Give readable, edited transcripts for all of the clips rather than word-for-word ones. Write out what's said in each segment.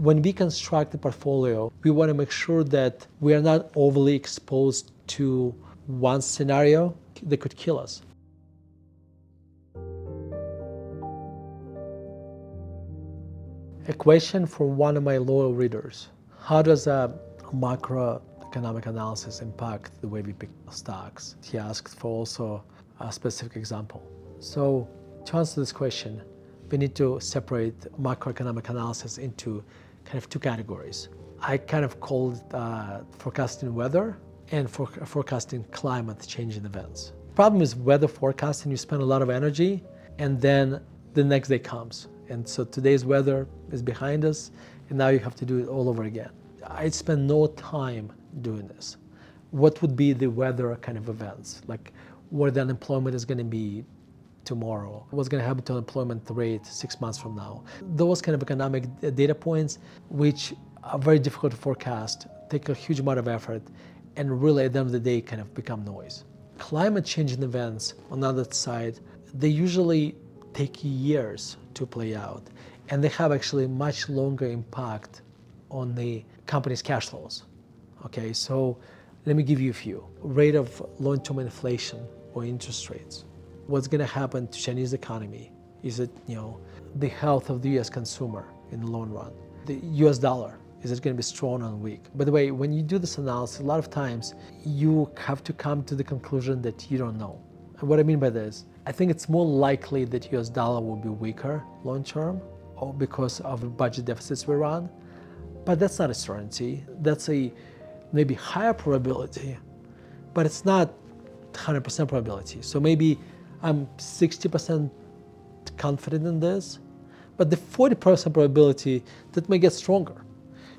When we construct the portfolio, we want to make sure that we are not overly exposed to one scenario that could kill us. A question from one of my loyal readers: how does a macroeconomic analysis impact the way we pick stocks? He asked for also a specific example. So to answer this question, we need to separate macroeconomic analysis into kind of two categories. I kind of call it forecasting weather and forecasting climate changing events. Problem is weather forecasting, you spend a lot of energy and then the next day comes. And so today's weather is behind us and now you have to do it all over again. I spend no time doing this. What would be the weather kind of events? Like where the unemployment is going to be tomorrow, what's going to happen to unemployment rate 6 months from now. Those kind of economic data points, which are very difficult to forecast, take a huge amount of effort, and really at the end of the day kind of become noise. Climate changing events, on the other side, they usually take years to play out, and they have actually much longer impact on the company's cash flows. Okay, so let me give you a few. Rate of long-term inflation or interest rates. What's going to happen to Chinese economy? Is it, the health of the U.S. consumer in the long run? The U.S. dollar, is it going to be strong or weak? By the way, when you do this analysis, a lot of times you have to come to the conclusion that you don't know. And what I mean by this, I think it's more likely that U.S. dollar will be weaker long term, or because of the budget deficits we run. But that's not a certainty. That's a maybe higher probability, but it's not 100% probability. So maybe I'm 60% confident in this, but the 40% probability that may get stronger.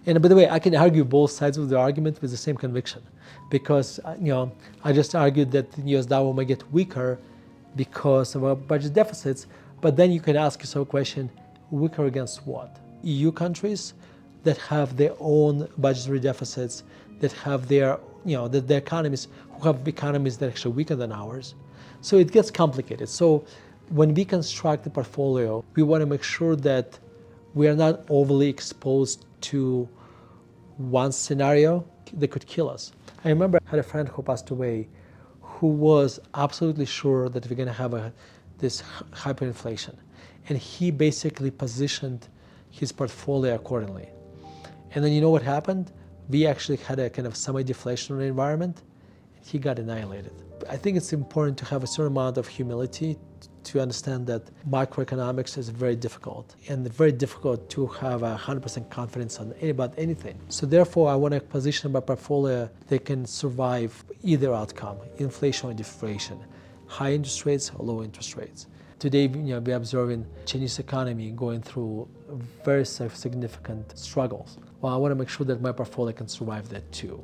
And by the way, I can argue both sides of the argument with the same conviction, because I just argued that the US dollar may get weaker because of our budget deficits, but then you can ask yourself a question, weaker against what? EU countries that have their own budgetary deficits, that have their, their economies, who have economies that are actually weaker than ours. So it gets complicated. So when we construct the portfolio, we want to make sure that we are not overly exposed to one scenario that could kill us. I remember I had a friend who passed away who was absolutely sure that we're going to have this hyperinflation. And he basically positioned his portfolio accordingly. And then you know what happened? We actually had a kind of semi-deflationary environment, and he got annihilated. I think it's important to have a certain amount of humility to understand that macroeconomics is very difficult, and very difficult to have 100% confidence on about anything. So therefore, I want to position my portfolio that can survive either outcome, inflation or deflation, high interest rates or low interest rates. Today, we're observing Chinese economy going through very significant struggles. Well, I want to make sure that my portfolio can survive that too.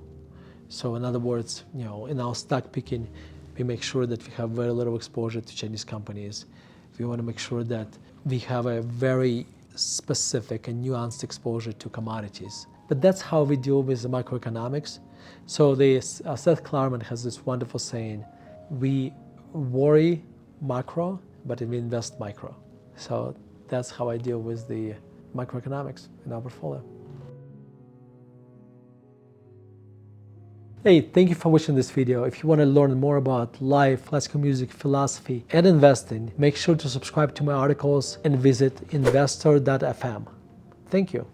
So in other words, in our stock picking, we make sure that we have very little exposure to Chinese companies. We want to make sure that we have a very specific and nuanced exposure to commodities. But that's how we deal with the macroeconomics. So Seth Klarman has this wonderful saying, we worry macro, but we invest micro. So that's how I deal with the macroeconomics in our portfolio. Hey, thank you for watching this video. If you want to learn more about life, classical music, philosophy, and investing, make sure to subscribe to my articles and visit investor.fm. Thank you.